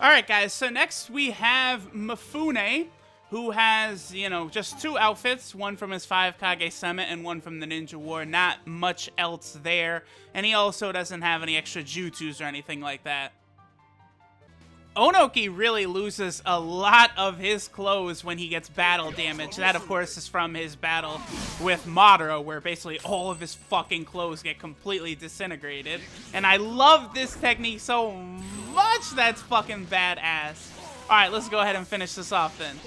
Alright guys, so next we have Mifune, who has, just two outfits, one from his 5 Kage Summit and one from the Ninja War. Not much else there, and he also doesn't have any extra jutsus or anything like that. Onoki really loses a lot of his clothes when he gets battle damage. That, of course, is from his battle with Madara, where basically all of his fucking clothes get completely disintegrated. And I love this technique so much. That's fucking badass. Alright, let's go ahead and finish this off then.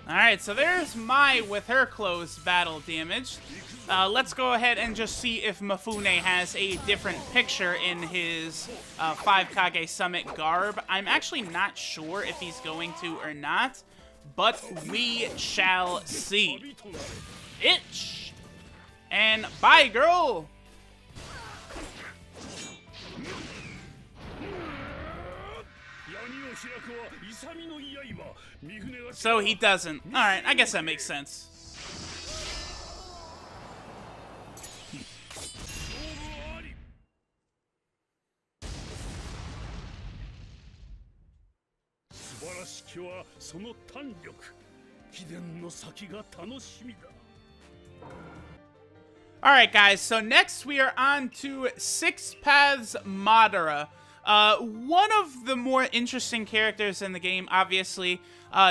Alright, so there's Mai with her clothes battle damage. Let's go ahead and just see if Mifune has a different picture in his 5 Kage Summit garb. I'm actually not sure if he's going to or not, but we shall see. Itch! And bye, girl! So he doesn't. Alright, I guess that makes sense. Alright guys, so next we are on to 6 Paths Madara. One of the more interesting characters in the game, obviously.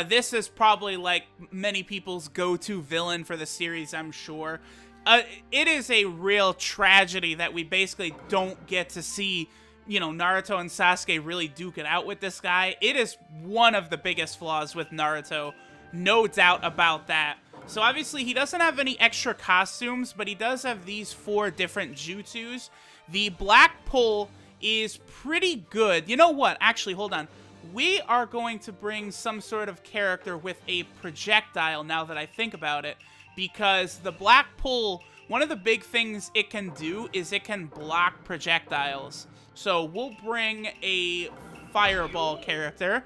This is probably like many people's go-to villain for the series, I'm sure. It is a real tragedy that we basically don't get to see, Naruto and Sasuke really duke it out with this guy. It is one of the biggest flaws with Naruto, no doubt about that. So obviously he doesn't have any extra costumes, but he does have these 4 different jutsus. The black pull is pretty good. You know what? Actually, hold on. We are going to bring some sort of character with a projectile now that I think about it, because the black pull, one of the big things it can do is it can block projectiles. So we'll bring a fireball character.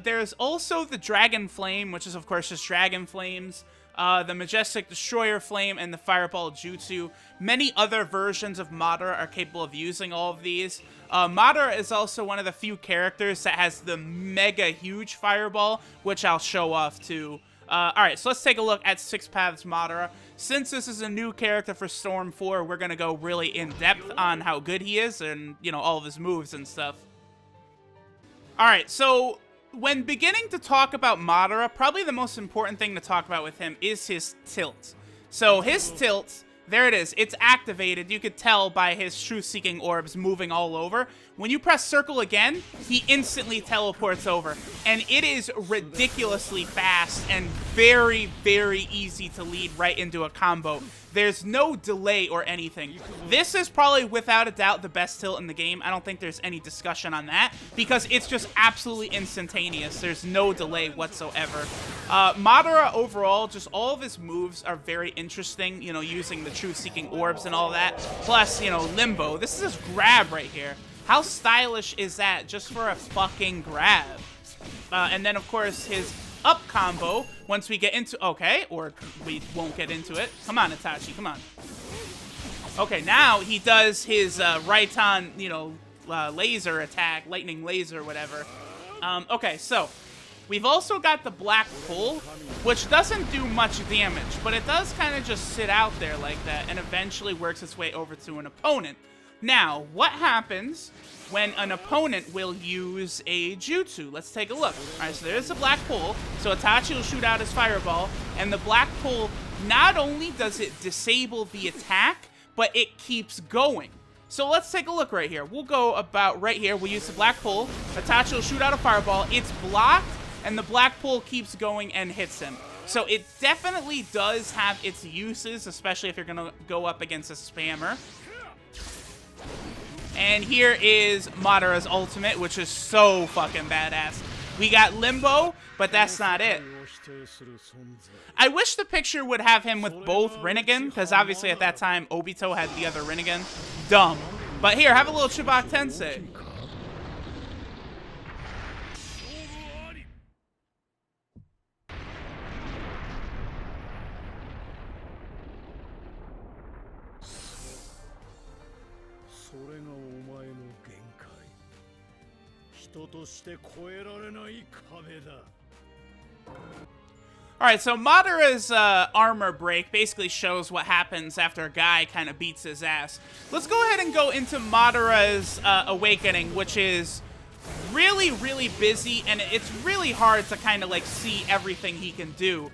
There's also the Dragon Flame, which is of course just Dragon Flames. The Majestic Destroyer Flame, and the Fireball Jutsu. Many other versions of Madara are capable of using all of these. Madara is also one of the few characters that has the mega huge Fireball, which I'll show off too. Alright, so let's take a look at 6 Paths Madara. Since this is a new character for Storm 4, we're gonna go really in-depth on how good he is and, all of his moves and stuff. Alright, so when beginning to talk about Madara, probably the most important thing to talk about with him is his tilt. So his tilt, there it is, it's activated. You could tell by his truth-seeking orbs moving all over. When you press circle again, he instantly teleports over. And it is ridiculously fast and very, very easy to lead right into a combo. There's no delay or anything. This is probably, without a doubt, the best tilt in the game. I don't think there's any discussion on that, because it's just absolutely instantaneous. There's no delay whatsoever. Madara, overall, just all of his moves are very interesting, using the truth-seeking orbs and all that. Plus, Limbo. This is his grab right here. How stylish is that just for a fucking grab? And then, of course, his up combo, once we get into... Okay, or we won't get into it. Come on, Itachi, come on. Okay, now he does his right-on, laser attack, lightning laser, whatever. Okay, so we've also got the black pull, which doesn't do much damage, but it does kind of just sit out there like that and eventually works its way over to an opponent. Now, what happens when an opponent will use a jutsu? Let's take a look. Alright, so there's the black pull. So Itachi will shoot out his fireball, and the black pull, not only does it disable the attack, but it keeps going. So let's take a look right here. We'll go about right here. We'll use the black pull. Itachi will shoot out a fireball. It's blocked, and the black pull keeps going and hits him. So it definitely does have its uses, especially if you're going to go up against a spammer. And here is Madara's ultimate, which is so fucking badass. We got Limbo, but that's not it. I wish the picture would have him with both Rinnegan, because obviously at that time, Obito had the other Rinnegan. Dumb. But here, have a little Chibok Tensei. Alright, so Madara's armor break basically shows what happens after a guy kind of beats his ass. Let's go ahead and go into Madara's awakening, which is really, really busy, and it's really hard to kind of like see everything he can do.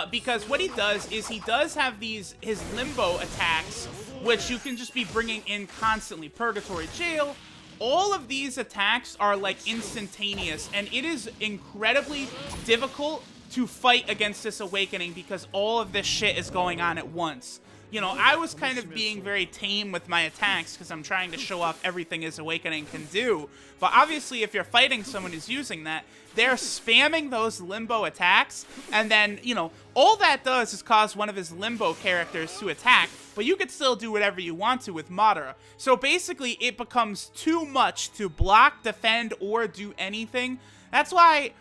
Because what he does is he does have his limbo attacks, which you can just be bringing in constantly. Purgatory Jail. All of these attacks are like instantaneous, and it is incredibly difficult to fight against this awakening because all of this shit is going on at once. You know, I was kind of being very tame with my attacks because I'm trying to show off everything his awakening can do. But obviously, if you're fighting someone who's using that, they're spamming those limbo attacks, and then, you know, all that does is cause one of his limbo characters to attack, but you could still do whatever you want to with Madara. So basically, it becomes too much to block, defend, or do anything. That's why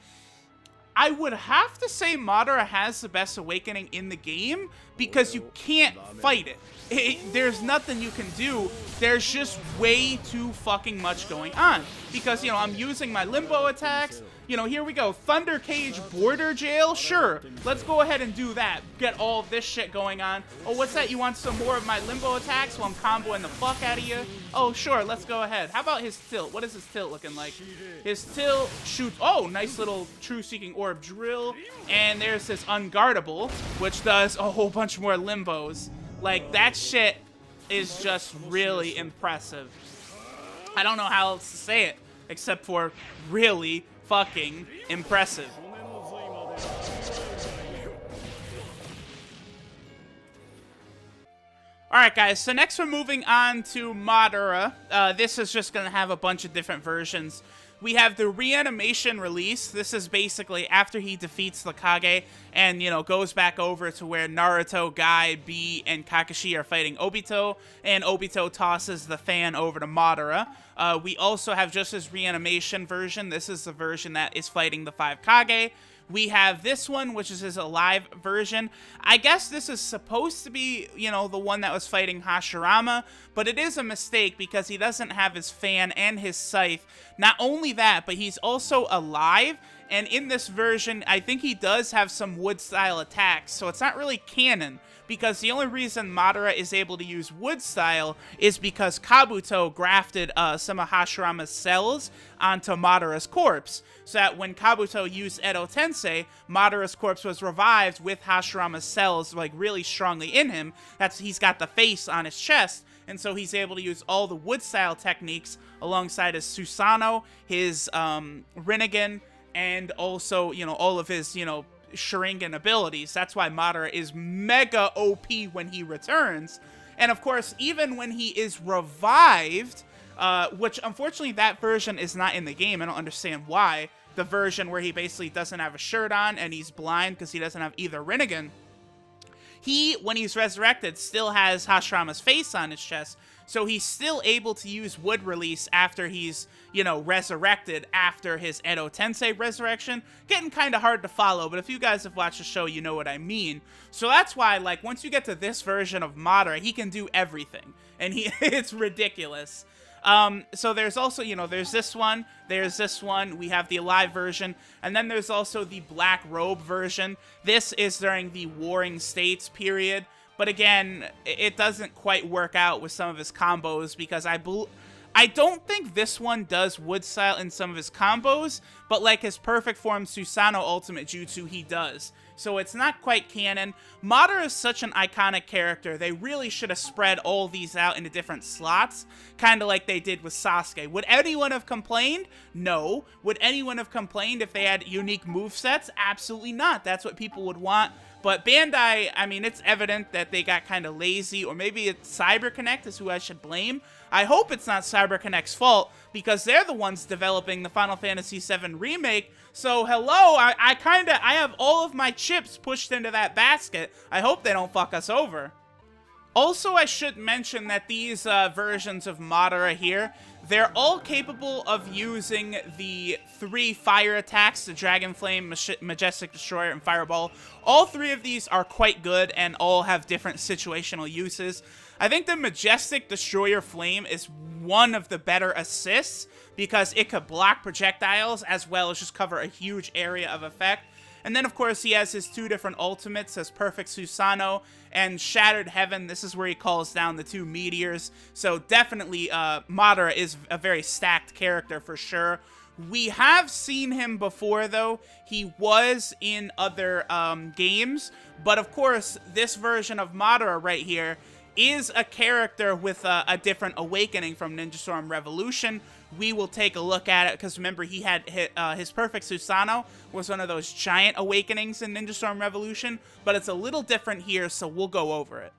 I would have to say Madara has the best awakening in the game, because you can't fight it. There's nothing you can do. There's just way too fucking much going on. Because, you know, I'm using my limbo attacks. You know, here we go. Thunder Cage Border Jail? Sure. Let's go ahead and do that. Get all of this shit going on. Oh, what's that? You want some more of my limbo attacks while I'm comboing the fuck out of you? Oh, sure. Let's go ahead. How about his tilt? What is his tilt looking like? His tilt shoots... Oh, nice little True Seeking Orb drill. And there's his Unguardable, which does a whole bunch more limbos. Like, that shit is just really impressive. I don't know how else to say it, except for really fucking impressive. Alright guys, so next we're moving on to Madara. This is just going to have a bunch of different versions. We have the reanimation release. This is basically after he defeats the Kage and, you know, goes back over to where Naruto, Guy, Bee, and Kakashi are fighting Obito, and Obito tosses the fan over to Madara. We also have just his reanimation version. This is the version that is fighting the 5 Kage. We have this one, which is his alive version. I guess this is supposed to be, you know, the one that was fighting Hashirama, but it is a mistake because he doesn't have his fan and his scythe. Not only that, but he's also alive, and in this version, I think he does have some wood-style attacks, so it's not really canon, because the only reason Madara is able to use wood-style is because Kabuto grafted some of Hashirama's cells onto Madara's corpse, so that when Kabuto used Edo Tensei, Madara's corpse was revived with Hashirama's cells, like, really strongly in him. He's got the face on his chest, and so he's able to use all the wood-style techniques alongside his Susanoo, his Rinnegan, and also, you know, all of his, you know, Sharingan abilities. That's why Madara is mega OP when he returns. And of course, even when he is revived, which unfortunately that version is not in the game. I don't understand why. The version where he basically doesn't have a shirt on and he's blind because he doesn't have either Rinnegan. He, when he's resurrected, still has Hashirama's face on his chest, so he's still able to use wood release after he's, you know, resurrected after his Edo Tensei resurrection. Getting kind of hard to follow, but if you guys have watched the show, you know what I mean. So that's why, like, once you get to this version of Madara, he can do everything, and it's ridiculous. So there's also, you know, there's this one, we have the alive version, and then there's also the black robe version. This is during the Warring States period, but again, it doesn't quite work out with some of his combos, because I don't think this one does wood style in some of his combos, but like his perfect form Susanoo ultimate jutsu, he does. so it's not quite canon. Madara is such an iconic character, they really should have spread all these out into different slots, kind of like they did with Sasuke. Would anyone have complained? No. Would anyone have complained if they had unique movesets? Absolutely not. That's what people would want. But Bandai, I mean, it's evident that they got kind of lazy, or maybe it's CyberConnect is who I should blame. I hope it's not CyberConnect's fault, because they're the ones developing the Final Fantasy VII Remake. So, hello, I have all of my chips pushed into that basket. I hope they don't fuck us over. Also, I should mention that these versions of Madara here, they're all capable of using the 3 fire attacks, the Dragon Flame, Majestic Destroyer, and Fireball. All 3 of these are quite good and all have different situational uses. I think the Majestic Destroyer Flame is one of the better assists because it could block projectiles as well as just cover a huge area of effect. And then, of course, he has his 2 different ultimates as Perfect Susanoo and Shattered Heaven. This is where he calls down the 2 meteors. So definitely, Madara is a very stacked character for sure. We have seen him before, though. He was in other games. But, of course, this version of Madara right here is a character with a different awakening from Ninja Storm Revolution. We will take a look at it, because remember, he had his Perfect Susanoo was one of those giant awakenings in Ninja Storm Revolution, but it's a little different here, so we'll go over it.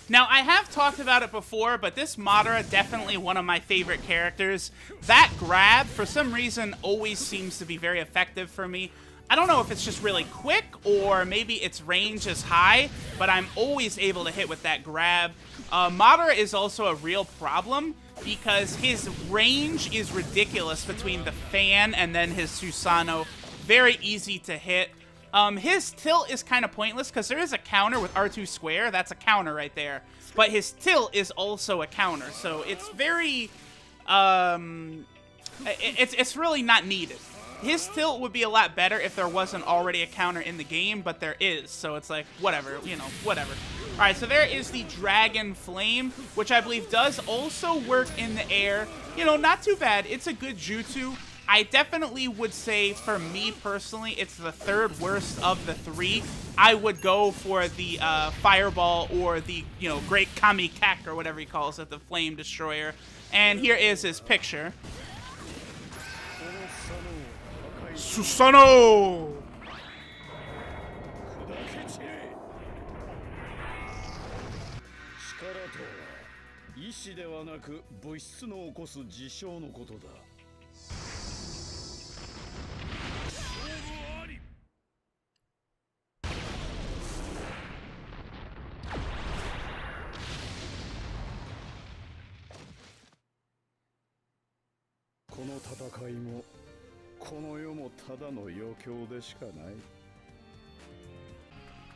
Now, I have talked about it before, but this Madara, definitely one of my favorite characters. That grab, for some reason, always seems to be very effective for me. I don't know if it's just really quick, or maybe its range is high, but I'm always able to hit with that grab. Madara is also a real problem, because his range is ridiculous between the fan and then his Susanoo. Very easy to hit. His tilt is kind of pointless, because there is a counter with R2 square. That's a counter right there. But his tilt is also a counter, so it's very... it's really not needed. His tilt would be a lot better if there wasn't already a counter in the game, but there is, so it's like, whatever, you know, whatever. Alright, so there is the Dragon Flame, which I believe does also work in the air. You know, not too bad. It's a good jutsu. I definitely would say, for me personally, it's the 3rd worst of the 3. I would go for the Fireball or the, you know, Great Kami Kek, or whatever he calls it, the Flame Destroyer. And here is his picture. Susanoo!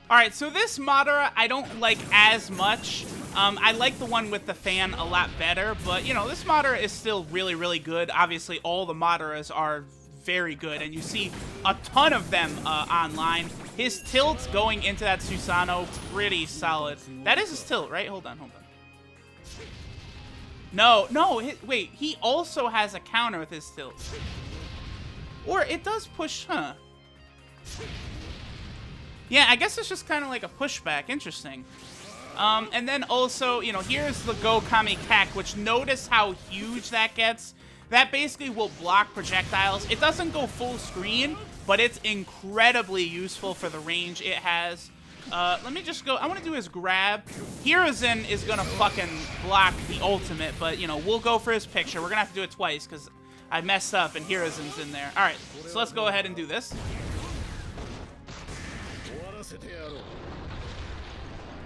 Alright, so this Madara I don't like as much. I like the one with the fan a lot better, but, you know, this Madara is still really, really good. Obviously, all the Madaras are very good, and you see a ton of them online. His tilt going into that Susanoo, pretty solid. That is his tilt, right? Hold on. No, wait, he also has a counter with his tilt. Or it does push, huh? Yeah, I guess it's just kind of like a pushback. Interesting. And then also, you know, here's the Go Kami Kek, which notice how huge that gets. That basically will block projectiles. It doesn't go full screen, but it's incredibly useful for the range it has. Let me just go. I want to do his grab. Hiruzen is going to fucking block the ultimate, but, you know, we'll go for his picture. We're going to have to do it twice because I messed up and Hiruzen's in there. All right, so let's go ahead and do this.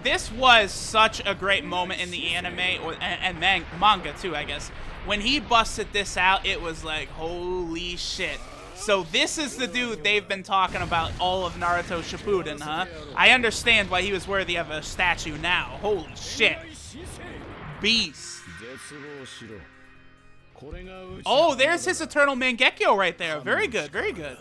This was such a great moment in the anime, and manga too, I guess. When he busted this out, it was like, holy shit. So this is the dude they've been talking about all of Naruto Shippuden, huh? I understand why he was worthy of a statue now. Holy shit. Beast. Oh, there's his Eternal Mangekyo right there. Very good, very good.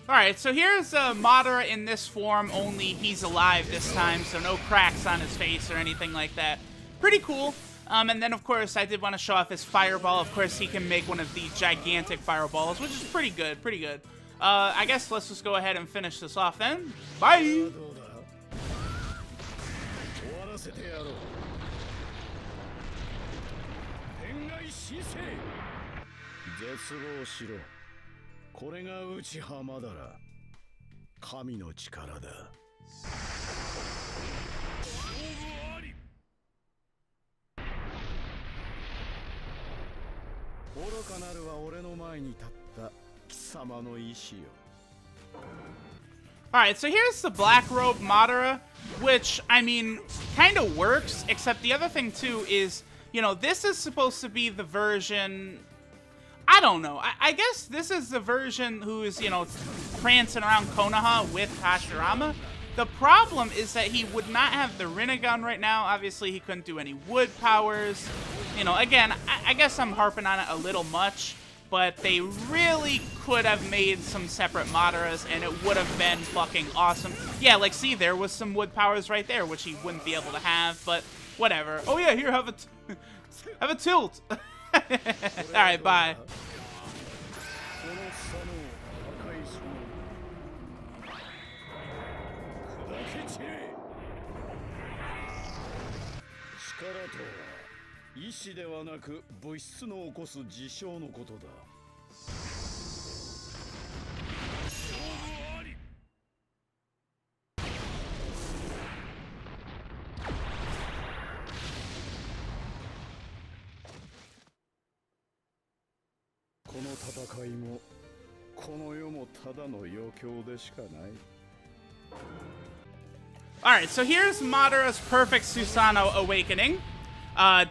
Alright, so here's Madara in this form, only he's alive this time, so no cracks on his face or anything like that. Pretty cool. And then, of course, I did want to show off his fireball. Of course, he can make one of the gigantic fireballs, which is pretty good, pretty good. I guess let's just go ahead and finish this off then. Bye! Alright, so here's the Black Robe Madara, which, I mean, kind of works, except the other thing, too, is, you know, this is supposed to be the version... I don't know. I guess this is the version who's, you know, prancing around Konoha with Hashirama. The problem is that he would not have the Rinnegan right now. Obviously, he couldn't do any wood powers. You know, again, I guess I'm harping on it a little much, but they really could have made some separate Madaras, and it would have been fucking awesome. Yeah, like, see, there was some wood powers right there, which he wouldn't be able to have, but whatever. Oh, yeah, here, have a tilt. Alright, bye. Alright, so here's Madara's perfect Susanoo awakening.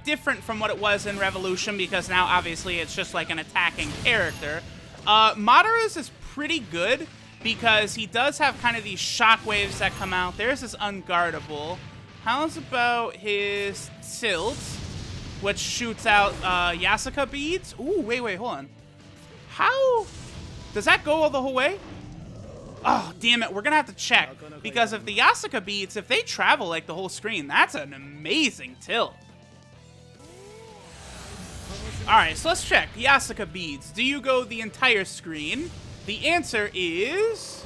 Different from what it was in Revolution, because now obviously it's just like an attacking character. Madara's is pretty good because he does have kind of these shockwaves that come out. There's his Unguardable. How's about his Tilt, which shoots out Yasuka beads? Ooh, wait, hold on. How? Does that go all the whole way? Oh, damn it. We're going to have to check. Because if the Yasuka beads, if they travel like the whole screen, that's an amazing tilt. Alright, so let's check. Yasuka beads. Do you go the entire screen? The answer is...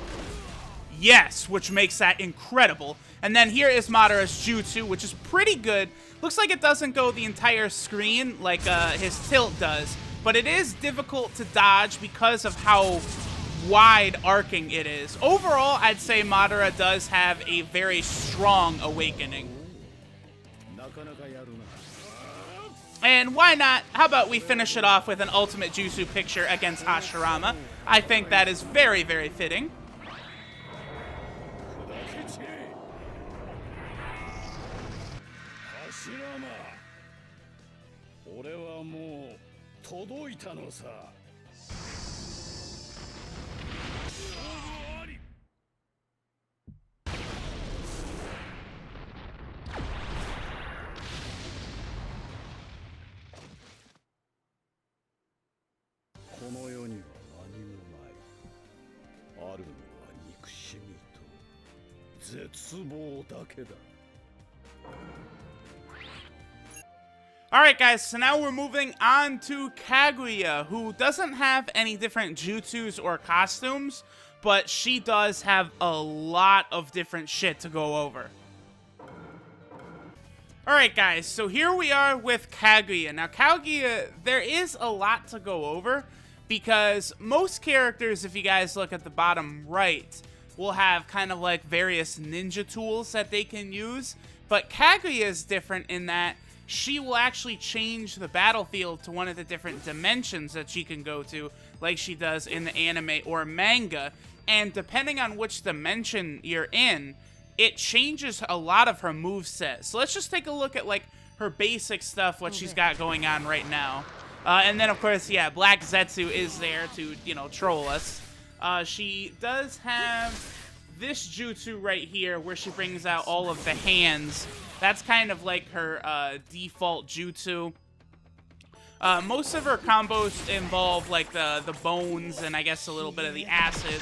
yes, which makes that incredible. And then here is Madara's Jutsu, which is pretty good. Looks like it doesn't go the entire screen like his tilt does. But it is difficult to dodge because of how wide arcing it is. Overall, I'd say Madara does have a very strong awakening. And why not? How about we finish it off with an ultimate Jutsu picture against Hashirama? I think that is very, very fitting. Alright guys, so now we're moving on to Kaguya, who doesn't have any different jutsus or costumes, but she does have a lot of different shit to go over. Alright guys, so here we are with Kaguya. Now Kaguya, there is a lot to go over, because most characters, if you guys look at the bottom right, will have kind of like various ninja tools that they can use, but Kaguya is different in that she will actually change the battlefield to one of the different dimensions that she can go to, like she does in the anime or manga, and depending on which dimension you're in, it changes a lot of her moveset. So let's just take a look at like her basic stuff, what she's got going on right now. And then of course, yeah, Black Zetsu is there to, you know, troll us. She does have this jutsu right here where she brings out all of the hands. That's kind of like her default jutsu. Most of her combos involve like the bones and I guess a little bit of the acid.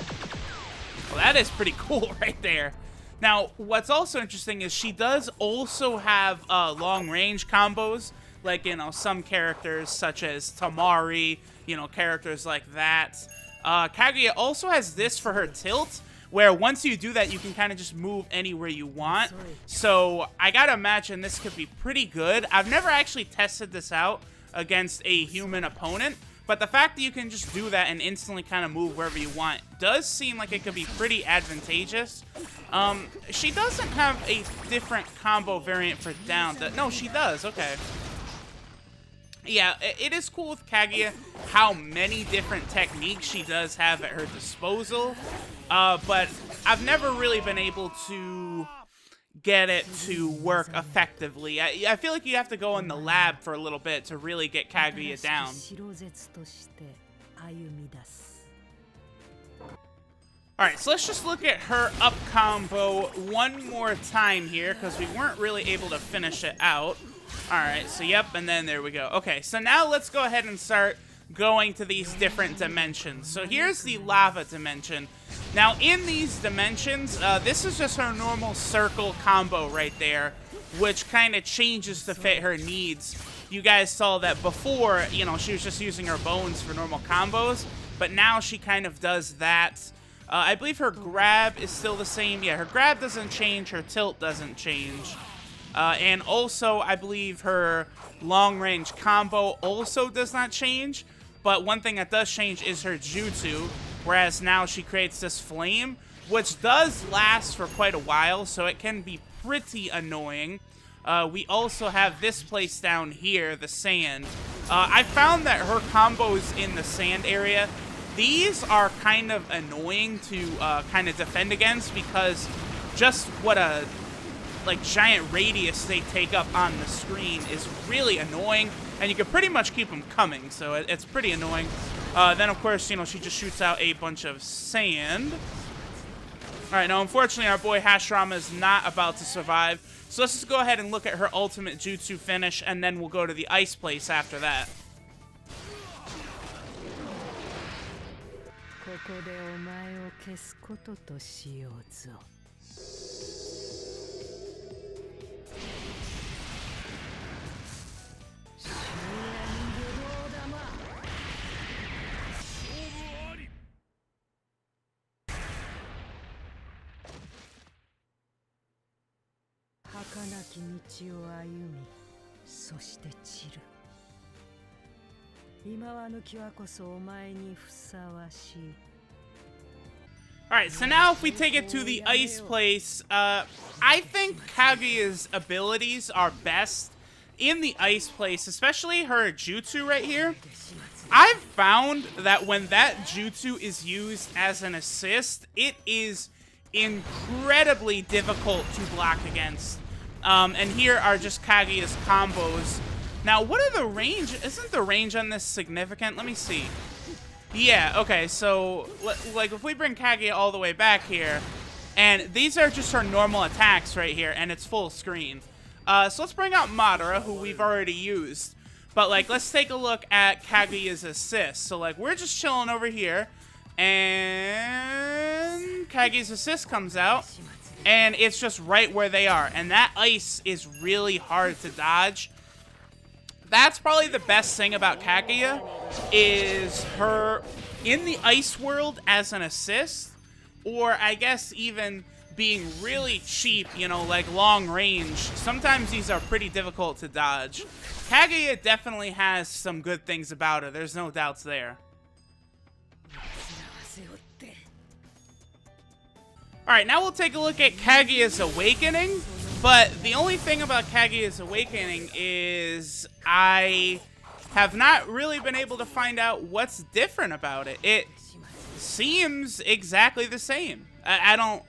that is pretty cool right there. Now, what's also interesting is she does also have long-range combos, like, you know, some characters such as Tamari, you know, characters like that. Kaguya also has this for her tilt, where once you do that, you can kind of just move anywhere you want. So I gotta imagine this could be pretty good. I've never actually tested this out against a human opponent, but the fact that you can just do that and instantly kind of move wherever you want does seem like it could be pretty advantageous. She doesn't have a different combo variant for down. No, she does. Okay. Yeah, it is cool with Kaguya how many different techniques she does have at her disposal, but I've never really been able to get it to work effectively. I feel like you have to go in the lab for a little bit to really get Kaguya down. Alright, so let's just look at her up combo one more time here, because we weren't really able to finish it out. Alright, so yep, and then there we go. Okay, so now let's go ahead and start going to these different dimensions. So here's the lava dimension. Now, in these dimensions, this is just her normal circle combo right there, which kind of changes to fit her needs. You guys saw that before, you know, she was just using her bones for normal combos, but now she kind of does that. I believe her grab is still the same. Yeah, her grab doesn't change, her tilt doesn't change. And also, I believe her long-range combo also does not change. But one thing that does change is her jutsu, whereas now she creates this flame, which does last for quite a while, so it can be pretty annoying. We also have this place down here, the sand. I found that her combos in the sand area, these are kind of annoying to kind of defend against, because just what a giant radius they take up on the screen is really annoying, and you can pretty much keep them coming, so it's pretty annoying. Then, of course, you know, she just shoots out a bunch of sand. Alright, now, unfortunately, our boy Hashirama is not about to survive, so let's just go ahead and look at her ultimate jutsu finish, and then we'll go to the ice place after that. Alright, so now if we take it to the ice place, I think Kaguya's abilities are best in the ice place, especially her jutsu right here. I've found that when that jutsu is used as an assist, it is incredibly difficult to block against. And here are just Kaguya's combos. Now, what are the range? Isn't the range on this significant? Let me see. Yeah, okay, so, like, if we bring Kaguya all the way back here, and these are just her normal attacks right here, and it's full screen. So let's bring out Madara, who we've already used. But, like, let's take a look at Kaguya's assist. So, like, we're just chilling over here, and Kaguya's assist comes out, and it's just right where they are. And that ice is really hard to dodge. That's probably the best thing about Kaguya, is her in the ice world as an assist, or I guess even being really cheap, you know, like long range. Sometimes these are pretty difficult to dodge. Kaguya definitely has some good things about her, there's no doubts there. Alright, now we'll take a look at Kaguya's Awakening. But the only thing about Kaguya's Awakening is I have not really been able to find out what's different about it. It seems exactly the same. I don't...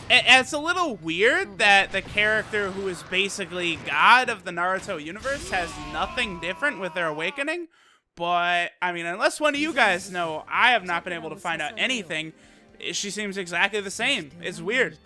It's a little weird that the character who is basically God of the Naruto universe has nothing different with their awakening. But, I mean, unless one of you guys know, I have not been able to find out anything. She seems exactly the same. It's weird.